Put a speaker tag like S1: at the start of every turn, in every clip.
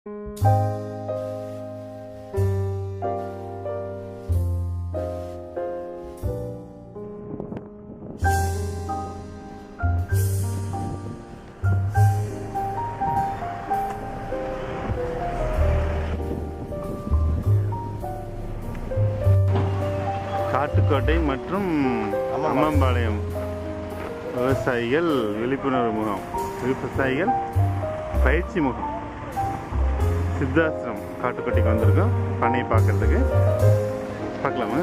S1: காட்டுக்கோட்டை மற்றும் அம்மம்பாளையம் விவசாயிகள் விழிப்புணர்வு முகாம், விவசாயிகள் பயிற்சி முகாம். சித்தாசிரம் காட்டுக்கோட்டைக்கு வந்திருக்கோம் பண்ணையை பார்க்கறதுக்கு. பார்க்கலாமா?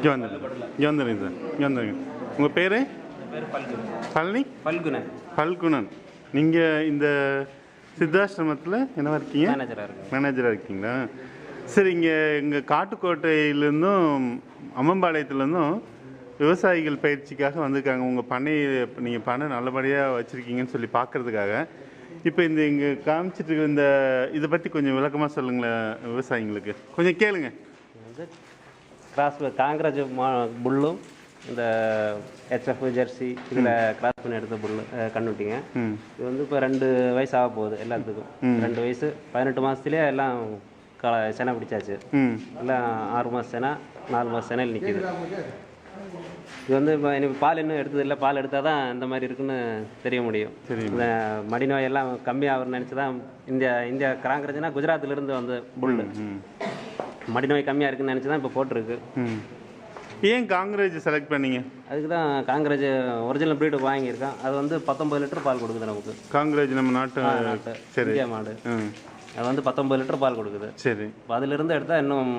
S1: இங்கே வந்துடுங்க சார், இங்கே வந்துடுங்க. உங்கள் பேர்? பழனி பல்குணன். நீங்கள் இந்த சித்தாசிரமத்தில் என்னவா இருக்கீங்க? மேனேஜராக இருக்கீங்களா? சரி, இங்கே எங்கள் காட்டுக்கோட்டையிலேருந்தும் அம்மம்பாளையத்துலேருந்தும் விவசாயிகள் பயிற்சிக்காக வந்திருக்காங்க. உங்கள் பண்ணையை நீங்கள் பண்ணை நல்லபடியாக வச்சுருக்கீங்கன்னு சொல்லி பார்க்குறதுக்காக. இப்போ இந்த இங்கே காமிச்சிட்டு இருக்க இந்த இதை பற்றி கொஞ்சம் விளக்கமாக சொல்லுங்களேன் விவசாயிங்களுக்கு. கொஞ்சம் கேளுங்க.
S2: கிராஸ் காங்கிரஸ் புல்லும் இந்த ஹெச்எஃப் ஜெர்சி இதில் கிராஸ் பண்ணி எடுத்த புல்லு கண்ணுட்டிங்க. இது வந்து இப்போ 2 வயசு ஆக போகுது எல்லாத்துக்கும். 2 வயசு 18 மாதத்துலேயே எல்லாம் செனை பிடிச்சாச்சு. எல்லாம் 6 மாதம் செனை, 4 மாதம் செனையில் நிற்கிது. இது வந்து இப்போ எனக்கு பால் இன்னும் எடுத்தது இல்லை. பால் எடுத்தால் தான் இந்த மாதிரி இருக்குன்னு தெரிய முடியும். இந்த மடி நோயெல்லாம் கம்மியாகும்னு நினச்சி தான் இந்தியா காங்கிரஸ்னா குஜராத்திலேருந்து வந்து புல்லு மடி நோய் கம்மியாக இருக்குன்னு நினச்சி தான் இப்போ போட்டிருக்கு.
S1: ஏன் காங்கிரஸ் செலக்ட் பண்ணீங்க?
S2: அதுக்கு தான் காங்கிரஸ் ஒரிஜினல் ப்ரீடு வாங்கியிருக்கேன். அது வந்து 19 லிட்டர் பால் கொடுக்குது நமக்கு.
S1: காங்கிரஸ் நம்ம நாட்டு
S2: இந்தியா மாடு. அது வந்து 19 லிட்டர் பால் கொடுக்குது.
S1: சரி,
S2: அதிலிருந்து எடுத்தால் இன்னும்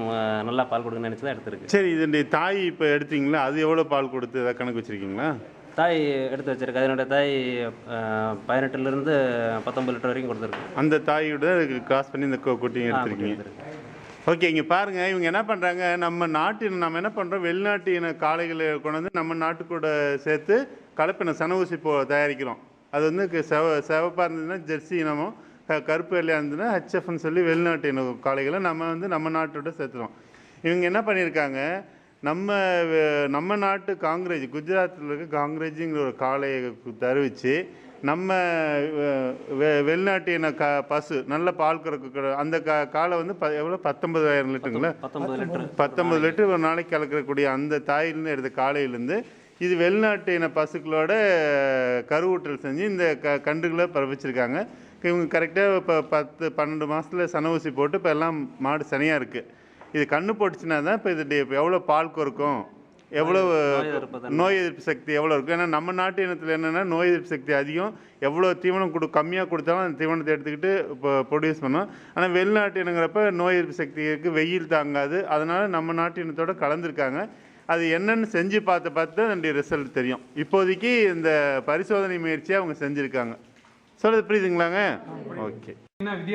S2: நல்லா பால் கொடுக்குன்னு நினச்சி தான் எடுத்துருக்கு.
S1: சரி, இதனுடைய தாய் இப்போ எடுத்தீங்களா? அது எவ்வளோ பால் கொடுத்து ஏதாவது கணக்கு வச்சுருக்கீங்களா?
S2: தாய் எடுத்து வச்சிருக்கு. அதனுடைய தாய் 18லேருந்து 19 லிட்டர் வரைக்கும் கொடுத்துருக்கு.
S1: அந்த தாயோட கிராஸ் பண்ணி இந்த குட்டியும் எடுத்துருக்கீங்க. ஓகே, இங்கே பாருங்கள், இவங்க என்ன பண்ணுறாங்க, நம்ம நம்ம என்ன பண்ணுறோம், வெளிநாட்டு இன காளைகளை கொண்டு வந்து நம்ம நாட்டுக்கூட சேர்த்து கலப்பின சன ஊசி தயாரிக்கிறோம். அது வந்து சிவப்பாக இருந்ததுன்னா ஜெர்சி இனமும், கருப்பு வெள்ளையாக இருந்ததுன்னா ஹெச்எஃப்னு சொல்லி வெளிநாட்டு இன காளைகளை நம்ம வந்து நம்ம நாட்டோட சேர்த்துறோம். இவங்க என்ன பண்ணியிருக்காங்க, நம்ம நாட்டு காங்கிரஸ், குஜராத்தில் இருக்க காங்கிரஸுங்கிற ஒரு காளையை தருவிச்சு நம்ம வெளிநாட்டு இன பசு நல்ல பால் கறக்க அந்த காலை வந்து எவ்வளோ 19,000 லிட்டருங்களா? 19 லிட்டர் ஒரு நாளைக்கு கலக்கக்கூடிய அந்த தாயிலேருந்து எடுத்த காலையிலேருந்து இது வெளிநாட்டு இன பசுக்களோட கருவூட்டல் செஞ்சு இந்த கன்றுகளை பரப்பிச்சிருக்காங்க. இவங்க கரெக்டாக இப்போ 10-12 மாதத்தில் சன ஊசி போட்டு இப்போ எல்லாம் மாடு சனியாக இருக்குது. இது கன்று போட்டுச்சுன்னா தான் இப்போ இது எவ்வளோ பால் கறக்கும், எவ்வளோ நோய் எதிர்ப்பு சக்தி எவ்வளோ இருக்கும். ஏன்னா நம்ம நாட்டு இனத்தில் என்னென்னா நோய் எதிர்ப்பு சக்தி அதிகம். எவ்வளோ தீவனம் கம்மியாக கொடுத்தாலும் அந்த தீவனத்தை எடுத்துக்கிட்டு இப்போ ப்ரொடியூஸ் பண்ணோம். ஆனால் வெளிநாட்டு இனங்கிறப்ப நோய் எதிர்ப்பு சக்தி இருக்குது, வெயில் தாங்காது. அதனால் நம்ம நாட்டு இனத்தோடு கலந்துருக்காங்க. அது என்னென்னு செஞ்சு பார்த்து அதனுடைய ரிசல்ட் தெரியும். இப்போதைக்கு இந்த பரிசோதனை முயற்சியாக அவங்க செஞ்சுருக்காங்க. சொல்றது புரியுதுங்களாங்க? ஓகே.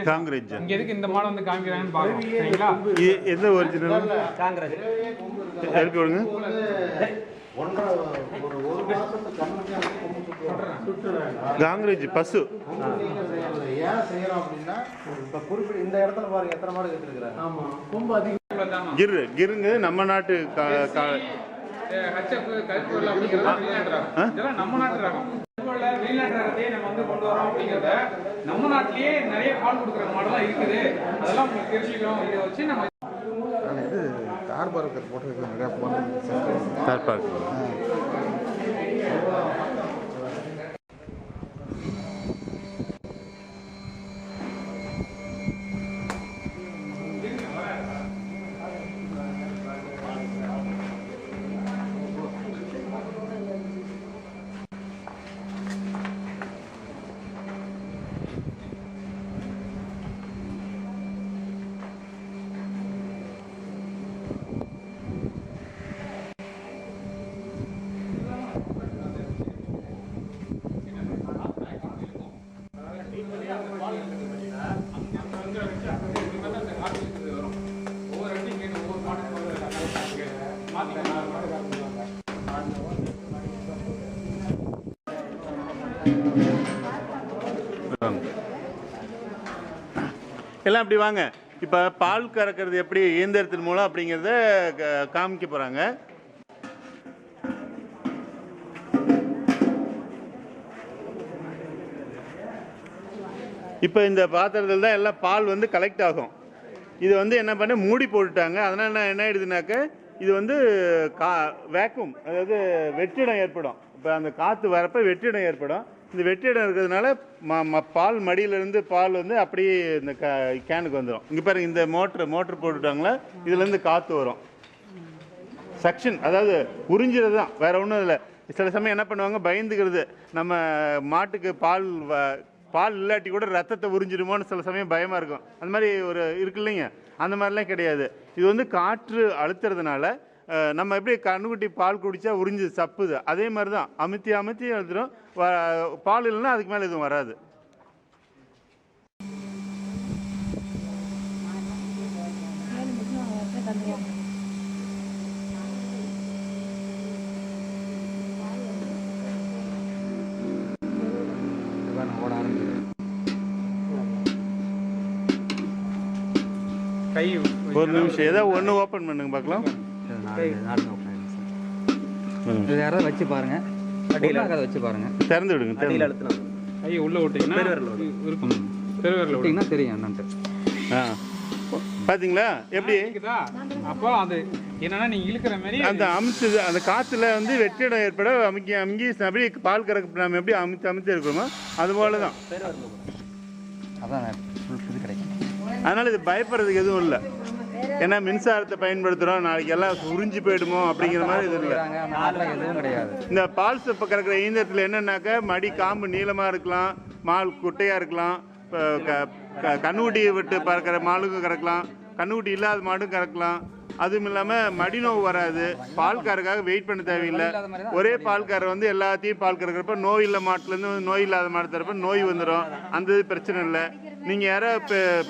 S1: காங்கிரஸ்
S3: இங்க எதுக்கு இந்த மாடல் வந்து காமிக்கிறாங்கன்னு பாருங்க. சரிங்களா?
S1: எந்த ஒரிஜினல்
S2: காங்கிரஸ்
S1: எடுத்து விடுங்க. காங்கிரஸ் பசு
S4: ஏன் செய்யறோம் அப்படின்னா, இப்ப குறிப்பிட்ட இந்த இடத்துல பாருங்க எத்தனை மாடு கேட்டுருக்காங்க. ஆமா, ரொம்ப அதிகம்.
S1: கிருங்க நம்ம நாட்டு
S3: நம்ம நாட்டு ரகம். வெளிநாட்டு ரகத்தையே நம்ம வந்து கொண்டு வரோம் அப்படிங்கிறத நம்ம நாட்டிலேயே நிறைய பால் கொடுக்குற மாடெல்லாம் இருக்குது. அதெல்லாம் உங்களுக்கு தெரிஞ்சுக்கணும். இதை வச்சு நம்ம
S4: இது கார் பார்க்கர் போட்டு நிறைய
S1: கார் பார்க்கர் எல்லாம் அப்படி வாங்க. இப்போ பால் கறக்கிறது எப்படி இயந்திரத்தின் மூலம் அப்படிங்கிறத காமிக்க போகிறாங்க. இப்போ இந்த பாத்திரத்தில் தான் எல்லாம் பால் வந்து கலெக்ட் ஆகும். இது வந்து என்ன பண்ண மூடி போட்டுட்டாங்க. அதனால் என்ன ஆயிடுதுனாக்க இது வந்து வேக்யூம், அதாவது வெற்றிடம் ஏற்படும். இப்போ அந்த காற்று வரப்போ வெற்றிடம் ஏற்படும். இந்த வெற்றிடம் இருக்கிறதுனால பால் மடியிலேருந்து பால் வந்து அப்படியே இந்த கேனுக்கு வந்துடும். இங்கே பாருங்கள், இந்த மோட்ரு போட்டுட்டாங்களா, இதுலேருந்து காற்று வரும். சக்ஷன், அதாவது உறிஞ்சிறது தான், வேறு ஒன்றும் இல்லை. சில சமயம் என்ன பண்ணுவாங்க, பயந்துக்கிறது, நம்ம மாட்டுக்கு பால் இல்லாட்டி கூட ரத்தத்தை உறிஞ்சிடுமோன்னு சில சமயம் பயமாக இருக்கும். அந்த மாதிரி ஒரு இருக்கு இல்லைங்க, அந்த மாதிரிலாம் கிடையாது. இது வந்து காற்று அழுத்துறதுனால நம்ம எப்படி கண்ணுக்குட்டி பால் குடித்தா உறிஞ்சு சப்புது, அதே மாதிரி தான் அமுத்தி அழுத்துடும். பால் இல்லைன்னா அதுக்கு மேலே எதுவும் வராது. ஒரு நிமிஷம், ஏதாவது ஒன்று ஓப்பன் பண்ணுங்க பார்க்கலாம்.
S5: யாராவது வச்சு பாருங்க, அடியில் வச்சு பாருங்க,
S1: திறந்து விடுங்க.
S3: ஐயோ உள்ள விட்டீங்கன்னா இருக்கும், விட்டீங்கன்னா
S5: தெரியும் என்னன்ட்டு.
S1: பார்த்தீங்களா எப்படி?
S3: அப்போ அது என்னன்னா நீங்க இழுக்கிற மாதிரி
S1: அந்த அமுத்து, அந்த காற்றுல வந்து வெற்றிடம் ஏற்பட அமுக்கி அப்படி பால் கறக்க நம்ம எப்படி அமுத்தி இருக்கிறோமோ அது போல தான்.
S5: அதான் இது கிடைக்கும்.
S1: அதனால இது பயப்படுறதுக்கு எதுவும் இல்லை. ஏன்னா மின்சாரத்தை பயன்படுத்துகிறோம், நாளைக்கு எல்லாம் உறிஞ்சி போயிடுமோ அப்படிங்கிற மாதிரி இது இல்லை. இந்த பால் சப்பை கறக்கிற இயந்திரத்தில் என்னன்னாக்கா மடி காம்பு நீளமாக இருக்கலாம், மால் குட்டையாக இருக்கலாம், கண்ணுக்குட்டியை விட்டு பறக்கிற மாலுக்கும் கறக்கலாம், கண்ணுக்குட்டி இல்லாத மாடும் கறக்கலாம். அதுவும் இல்லாமல் மடி நோவு வராது. பால்காரருக்காக வெயிட் பண்ண தேவையில்லை. ஒரே பால்காரர் வந்து எல்லாத்தையும் பால் கறக்கிறப்ப நோய் இல்லை மாட்டிலேருந்து நோய் இல்லாத மாடு தரப்ப நோய் வந்துடும். அந்த பிரச்சனை இல்லை. நீங்கள் யாரோ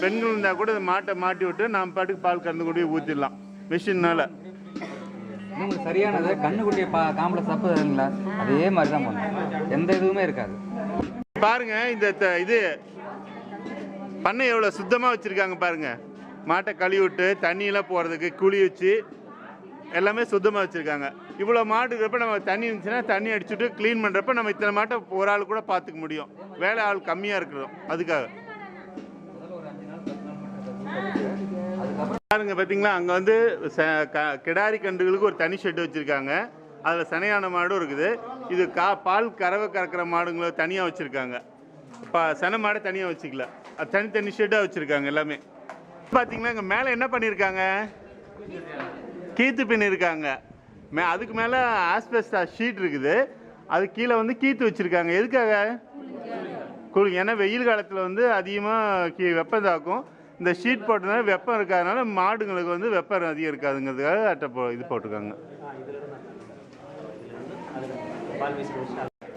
S1: பெண்கள் இருந்தால் கூட மாட்டை மாட்டி விட்டு நாம் பாட்டுக்கு பால் கறந்து கூட ஊற்றிடலாம் மிஷின்னால.
S5: உங்களுக்கு சரியானது கண்ணுக்குட்டியை காம்பளை சாப்பிடுறீங்களா, அதே மாதிரி தான் பண்ணும், எந்த இதுவுமே இருக்காது.
S1: பாருங்க, இந்த இது பண்ணை எவ்வளோ சுத்தமாக வச்சுருக்காங்க பாருங்க. மாட்டை கழுவி விட்டு தண்ணியெல்லாம் போகிறதுக்கு குழி வச்சு எல்லாமே சுத்தமாக வச்சுருக்காங்க. இவ்வளோ மாடு இருக்கிறப்ப நம்ம தண்ணி இருந்துச்சுன்னா தண்ணி அடிச்சுட்டு க்ளீன் பண்ணுறப்ப நம்ம இத்தனை மாட்டை ஒரு ஆள் கூட பார்த்துக்க முடியும். வேலை ஆள் கம்மியாக இருக்கிறோம் அதுக்காக. பாருங்க, பார்த்தீங்களா, அங்கே வந்து கிடாரி கன்றுகளுக்கு ஒரு தனி ஷெட்டு வச்சுருக்காங்க. அதில் சனையான மாடும் இருக்குது. இது பால் கறக்கிற மாடுங்களை தனியாக வச்சுருக்காங்க. சனை மாடை தனியாக வச்சுக்கல, அது தனி ஷெட்டாக வச்சுருக்காங்க எல்லாமே. பார்த்தீங்களா, இங்கே மேலே என்ன பண்ணியிருக்காங்க, கீத்து பின்னிருக்காங்க. அதுக்கு மேலே ஆஸ்பெஸ்டா ஷீட் இருக்குது. அது கீழே வந்து கீத்து வச்சுருக்காங்க. எதுக்காக? ஏன்னா வெயில் காலத்தில் வந்து அதிகமாக வெப்பம் தாக்கும். இந்த ஷீட் போட்டதுனால வெப்பம் இருக்காதனால மாடுங்களுக்கு வந்து வெப்பம் அதிகம் இருக்காதுங்கிறதுக்காக இது போட்டிருக்காங்க.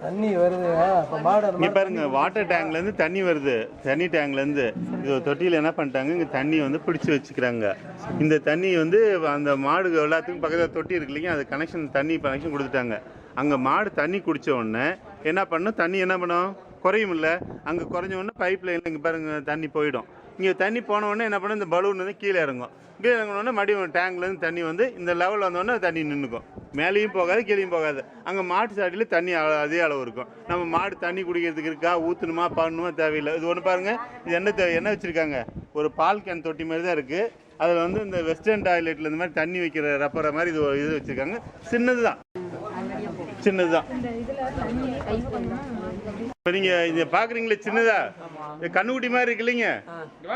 S4: தண்ணி வருது.
S1: இங்கே பாருங்க, வாட்டர் டேங்க்லேருந்து தண்ணி வருது. தண்ணி டேங்க்லேருந்து இது ஒரு தொட்டியில் என்ன பண்ணிட்டாங்க, இங்கே தண்ணி வந்து பிடிச்சி வச்சுக்கிறாங்க. இந்த தண்ணி வந்து அந்த மாடு எல்லாத்துக்கும் பக்கத்தில் தொட்டி இருக்கு இல்லைங்க, அது தண்ணி கனெக்ஷன் கொடுத்துட்டாங்க. அங்கே மாடு தண்ணி குடித்த உடனே என்ன பண்ணும், தண்ணி என்ன பண்ணும், குறையும் இல்லை. அங்கே குறைஞ்ச உடனே பைப் லைனில் இங்கே பாருங்க தண்ணி போயிடும். இங்கே தண்ணி போன உடனே என்ன பண்ணும், இந்த பலூன் வந்து கீழே இறங்கும். கீழே இறங்கினோடனே மறுபடியும் டேங்க்லேருந்து தண்ணி வந்து இந்த லெவலில் வந்தோடனே தண்ணி நின்றுக்கும். மேலேயும் போகாது கீழேயும் போகாது. அங்கே மாட்டு சாட்டியில் தண்ணி அதே அளவு இருக்கும். நம்ம மாடு தண்ணி குடிக்கிறதுக்கு இருக்கா, ஊற்றணுமா பண்ணணுமா தேவையில்லை. இது ஒன்று பாருங்கள், இது என்ன வச்சுருக்காங்க, ஒரு பால் கேன் தொட்டி மாதிரி தான் இருக்குது. அதில் வந்து இந்த வெஸ்டர்ன் டாய்லெட்டில் இந்த மாதிரி தண்ணி வைக்கிற ரப்பரை மாதிரி இது வச்சுருக்காங்க. சின்னது தான். இப்போ நீங்கள் இதை பார்க்குறீங்களே சின்னதா, இது கண்ணுக்குட்டி மாதிரி இருக்கு இல்லைங்க.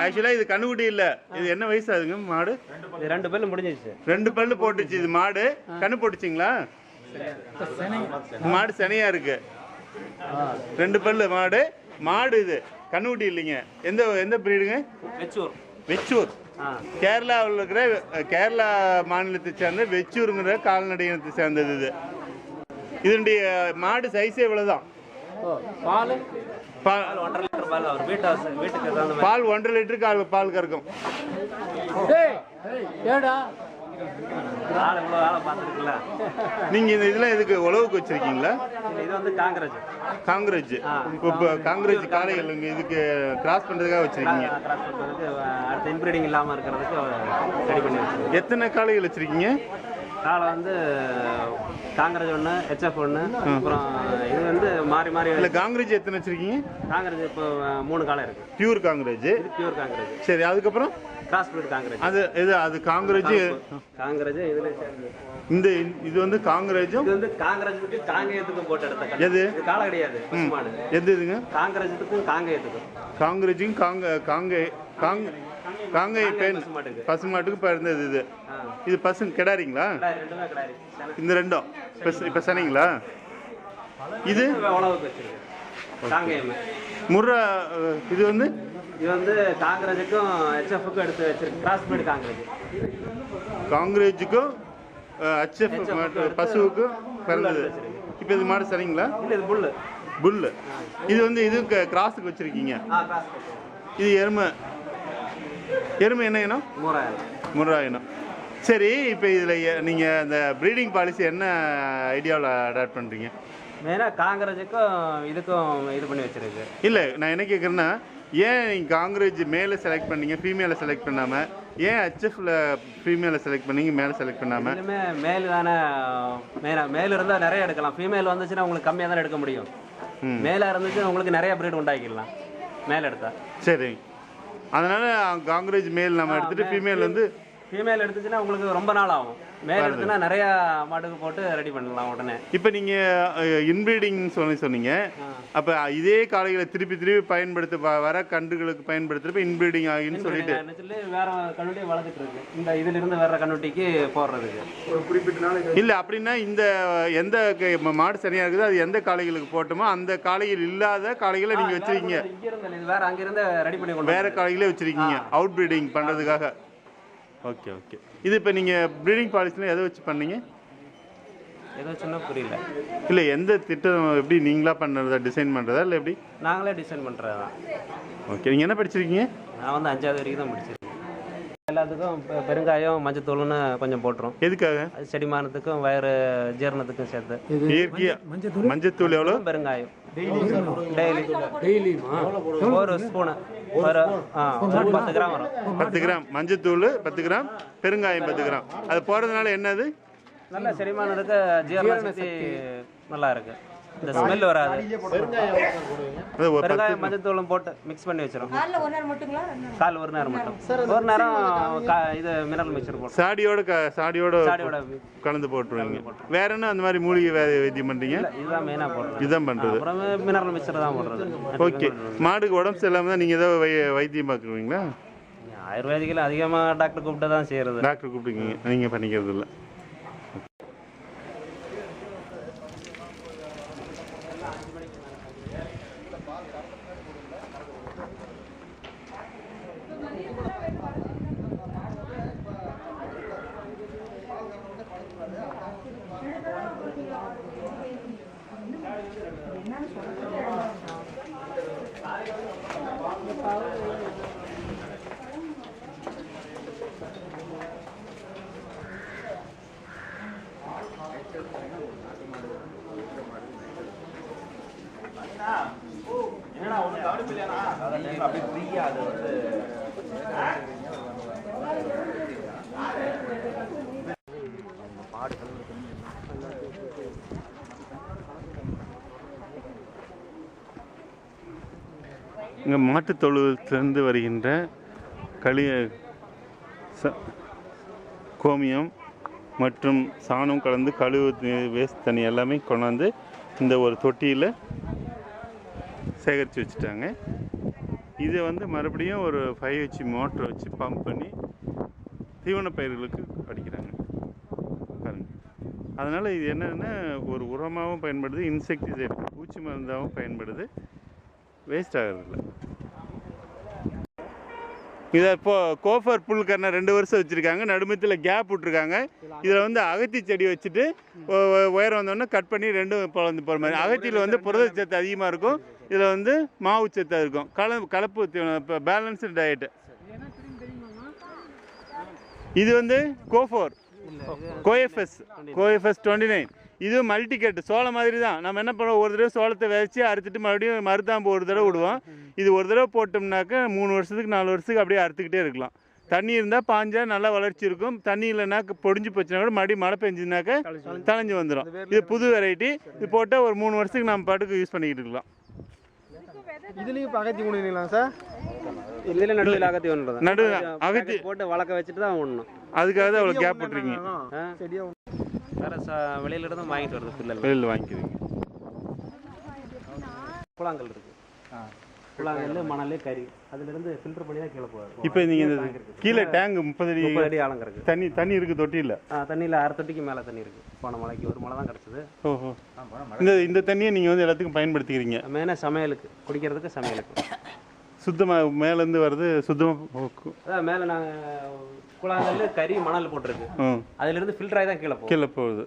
S1: ஆக்சுவலாக இது கண்ணுக்குட்டி இல்லை. இது என்ன வயசு ஆகுதுங்க மாடு?
S2: 2 பல்லு முடிஞ்சிச்சு.
S1: 2 பல்லு போட்டுச்சு. இது மாடு கண்ணு போட்டுச்சிங்களா? மாடு சனையா இருக்கு. 2 பல்லு மாடு இது கண்ணுக்குட்டி இல்லைங்க. எந்த பிரீடுங்க? வெச்சூர். கேரளாவில் இருக்கிற கேரளா மாநிலத்தை சேர்ந்த வெச்சூருங்கிற கால்நடை இனத்தை சேர்ந்தது இது. இதனுடைய மாடு சைஸே இவ்வளவுதான். பால் 1.5 லிட்டர் பால் கறக்கும்.
S2: ஆள் இவ்வளோ ஆளை பார்த்துருக்குல்ல.
S1: நீங்கள் இந்த இதெல்லாம் எதுக்கு உழவுக்கு வச்சுருக்கீங்களா?
S2: இது வந்து காங்கிரஸ்
S1: இப்போ காங்கிரஸ் காளைகள் இங்கே இதுக்கு கிராஸ் பண்ணுறதுக்காக வச்சுருக்கீங்க.
S2: கிராஸ் பண்ணுறதுக்கு அடுத்த இன்பிரீடிங் இல்லாமல் இருக்கிறதுக்கு ரெடி பண்ணி வச்சுருக்கோம்.
S1: எத்தனை காளைகள் வச்சுருக்கீங்க?
S2: காலை வந்து காங்கிரஸ் ஒன்று, ஹெச்எஃப் ஒன்று, அப்புறம் இது வந்து மாறி மாறி.
S1: இல்லை காங்கிரஸ் எத்தனை வச்சுருக்கீங்க?
S2: காங்கிரஸ் இப்போ 3 காலை இருக்குது.
S1: பியூர் காங்கிரஸ்.
S2: இது பியூர் காங்கிரஸ்.
S1: சரி, அதுக்கப்புறம்
S2: கிராஸ் பிரீட் காங்கிரஸ்.
S1: அது காங்கிரஸ்.
S2: இதில்
S1: இந்த இது வந்து காங்கிரஸும்
S2: இது வந்து காங்கிரஸுக்கு காங்கேயத்துக்கும் போட்டு எடுத்த
S1: எது
S2: காலை கிடையாது. பசுமாடு
S1: எது இதுங்க?
S2: காங்கிரஸுக்கும் காங்கேயத்துக்கும்.
S1: காங்கிரஸுக்கும் காங்கை பெண் பசுமாட்டுக்கு பிறந்தது இது. இது பசு கிடாரிங்களா?
S2: ரெண்டுமே கிடாரி.
S1: இந்த ரெண்டும் இப்போ சனிங்களா? இது
S2: உழவுக்கு வச்சிருக்கு காங்கேயம்.
S1: முர்ரா இது வந்து
S2: காங்கிரஸுக்கும் ஹெச்எஃப்க்கும் எடுத்து வச்சிருக்கு. Cross breed Congress.
S1: காங்கிரஸுக்கும் ஹெச்எஃப் பசுவுக்கும் பிறந்தது. இப்போ இது மாடு சரிங்களா?
S2: இல்லை, இது
S1: புல்லு. இது வந்து இது கிராஸுக்கு வச்சுருக்கீங்க. இது எருமை என்ன இனம்? முர்ரா இனம். சரி, இப்போ இதில் நீங்கள் அந்த ப்ரீடிங் பாலிசி என்ன ஐடியாவில் அடாப்ட் பண்ணுறீங்க?
S2: மெயினாக காங்கிரஸுக்கும் இதுக்கும் இது பண்ணி வச்சிருக்கு.
S1: இல்லை, நான் என்ன கேட்குறேன்னா, ஏன் நீங்கள் காங்கிரஸ் மேலே செலக்ட் பண்ணீங்க, ஃபீமேலை செலக்ட் பண்ணாமல்? ஏன் ஹெச்எஃப்ல ஃபீமேலை செலக்ட் பண்ணீங்க, மேலே செலக்ட் பண்ணாமல்?
S2: எல்லாமே மேல் தானே. மேல் இருந்தால் நிறைய எடுக்கலாம். ஃபீமேல் வந்துச்சுன்னா உங்களுக்கு கம்மியாக தானே எடுக்க முடியும். மேலே இருந்துச்சுன்னா உங்களுக்கு நிறைய ப்ரீட் உண்டாக்கிடலாம் மேலே எடுத்தா.
S1: சரி, அதனால் காங்கிரஸ் மேல் நம்ம எடுத்துகிட்டு ஃபீமேல் வந்து
S2: ஃபீமேல் எடுத்துச்சுன்னா உங்களுக்கு ரொம்ப நாள் ஆகும். மேல் எடுத்துன்னா நிறையா மாட்டுக்கு போட்டு ரெடி பண்ணலாம் உடனே.
S1: இப்போ நீங்கள் இன்ப்ரீடிங் சொன்னீங்க. அப்போ இதே காளைகளை திருப்பி பயன்படுத்த வர கன்றுகளுக்கு பயன்படுத்துகிறப்ப இன்ப்ரீடிங் ஆகின்னு சொல்லிட்டு
S2: வேற கண்ணுட்டியை வளர்த்துட்டு இருக்கு. இந்த இதிலிருந்து வேற கண்ணுட்டிக்கு போடுறதுக்கு
S4: ஒரு குறிப்பிட்ட நாளைக்கு.
S1: இல்லை, அப்படின்னா இந்த எந்த மாடு சரியாக இருக்குதோ அது எந்த காளைகளுக்கு போட்டோமோ அந்த காளைகள் இல்லாத காளைகளை நீங்கள் வச்சுருக்கீங்க.
S2: இங்கே இருந்து வேற அங்கிருந்து ரெடி பண்ணி கொண்டு
S1: வேற காளைகளே வச்சுருக்கீங்க அவுட் ப்ரீடிங் பண்ணுறதுக்காக. ஓகே. இது இப்போ நீங்கள் ப்ரீடிங் பாலிசியில் எதை வச்சு பண்ணீங்க?
S2: ஏதோ சின்ன புரியல.
S1: இல்லை, எந்த திட்டம் எப்படி நீங்களாக பண்ணுறதா, டிசைன் பண்ணுறதா இல்லை எப்படி?
S2: நாங்களே டிசைன் பண்ணுறது தான்.
S1: ஓகே. நீங்கள் என்ன படிச்சிருக்கீங்க?
S2: நான் வந்து 5வது வரைக்கும் தான் படிச்சிருக்கேன். எல்லாத்துக்கும் பெருங்காயம் மஞ்சத்தூள்னு கொஞ்சம் போட்டுரும்.
S1: எதுக்காக? அது
S2: செடிமானத்துக்கும் வயிறு ஜீரணத்துக்கும் சேர்த்து.
S1: இயற்கையாக மஞ்சத்தூள் எவ்வளோ?
S2: பெருங்காயம் டெய்லி ஒரு ஸ்பூனு, ஒரு 10 கிராம் வரும்.
S1: 10 கிராம் மஞ்சத்தூள், 10 கிராம் பெருங்காயம், 10 கிராம். அது போடுறதுனால என்னது?
S2: நல்ல செரிமானம் இருக்கு, ஜீரண சக்தி நல்லா இருக்கு, இந்த ஸ்மெல் வராது. பெருங்காயம் மஞ்சத்தூளும் போட்டு மிக்ஸ் பண்ணி வச்சிரும். கால் ஒரு நேரம் மட்டும். ஒரு நேரம் இது மினரல் மிக்சர் போட்டு
S1: சாடியோட கலந்து போட்டுருவீங்க. வேற என்ன அந்த மாதிரி மூலிகை வைத்தியம் பண்றீங்க?
S2: இதுதான் மெயினா போடுறது.
S1: இதுதான் பண்றது.
S2: அப்புறம் மினரல் மிக்சர் தான் போடுறது.
S1: ஓகே. மாடுக்கு உடம்பு சரியில்லாம தான் நீங்க ஏதாவது வைத்தியம் பார்க்குறீங்களா?
S2: ஆயுர்வேதிக்கில் அதிகமாக டாக்டர் கூப்பிட்டு தான் செய்யறது.
S1: டாக்டர் கூப்பிட்டுக்கீங்க, நீங்க பண்ணிக்கிறது இல்லை. இங்கே மாட்டுத் தொழுவிலிருந்து வருகின்ற கோமியம் மற்றும் சாணம் கலந்து கழிவு வேஸ்ட் தண்ணி எல்லாமே கொண்டாந்து இந்த ஒரு தொட்டியில் சேகரித்து வச்சுட்டாங்க. இதை வந்து மறுபடியும் ஒரு 5H மோட்டரை வச்சு பம்ப் பண்ணி தீவன பயிர்களுக்கு அடிக்கிறாங்க பாருங்க. அதனால் இது என்னென்னா ஒரு உரமாகவும் பயன்படுது, இன்செக்டிசைட் பூச்சி மருந்தாகவும் பயன்படுது, வேஸ்ட் ஆகிறதில்ல. இதை இப்போது கோஃபர் புல்கரணை 2 வருஷம் வச்சுருக்காங்க, நடுமத்தில் கேப் விட்ருக்காங்க. இதில் வந்து அகத்தி செடி வச்சுட்டு உயரம் வந்தோடனே கட் பண்ணி 2 பழந்து போகிற மாதிரி. அகத்தியில் வந்து புரதச்சத்து அதிகமாக இருக்கும், இதில் வந்து மாவு சத்து இருக்கும், கலப்பு பேலன்ஸ்டு டயட்டு. இது வந்து கோஃபோர் கோஎஃப்எஸ் 29. இது மல்டிகட் சோளம் மாதிரி தான். நம்ம என்ன பண்ணுவோம், ஒரு தடவை சோளத்தை விதைச்சி அறுத்துட்டு மறுபடியும் மருதாம்பு ஒரு தடவை விடுவோம். இது ஒரு தடவை போட்டோம்னாக்க 3 வருஷத்துக்கு 4 வருஷத்துக்கு அப்படியே அறுத்துக்கிட்டே இருக்கலாம். தண்ணி இருந்தால் பாஞ்சா நல்லா வளர்ச்சி இருக்கும். தண்ணி இல்லைனாக்க பொடிஞ்சு போச்சுன்னா கூட மறுபடியும் மழை பெஞ்சுனாக்க தளைஞ்சு வந்துடும். இது புது வெரைட்டி. இது போட்டால் ஒரு 3 வருஷத்துக்கு நம்ம பாட்டுக்கு யூஸ் பண்ணிக்கிட்டு இருக்கலாம்.
S4: இதுலேயும் இப்போ அகத்தி ஊனிங்களா சார்?
S2: இதில் நடுவில் அகத்தி ஒன்று
S1: நடு அகத்தி
S2: போட்டு வளர்க்க வச்சுட்டு தான் ஒன்றும்.
S1: அதுக்காக தான் அவ்வளோ கேப் விட்டுருக்கீங்க.
S4: செடியாக
S2: வேறு வெளியில இருந்து வாங்கிட்டு வருது பிள்ளை
S1: வெளியில் வாங்கிக்கிறீங்க.
S2: குழாங்கல் இருக்குது. குழாங்கல் மணல் கறி அதிலிருந்து ஃபில்டர் பண்ணி தான் கீழே போகுது.
S1: இப்போ நீங்கள் இந்த கீழே டேங்க் 30
S2: அடி ஆழங்க இருக்குது.
S1: தண்ணி இருக்குது தொட்டியில்.
S2: தண்ணியில் 1/2 தொட்டிக்கு மேலே தண்ணி இருக்குது. போன மழைக்கு ஒரு மழை தான் கிடச்சிது.
S1: ஓஹோ. இந்த தண்ணியை நீங்கள் வந்து எல்லாத்துக்கும் பயன்படுத்திக்கிறீங்க?
S2: மெயினாக சமையலுக்கு, குடிக்கிறதுக்கு, சமையலுக்கு.
S1: சுத்தமாக மேலேருந்து வருது சுத்தமாக.
S2: அதான் மேலே நாங்கள் குழாங்கல் கறி மணல் போட்டிருக்கு. அதிலிருந்து ஃபில்டர் ஆகி தான் கீழே போகும்.
S1: கீழே போகுது.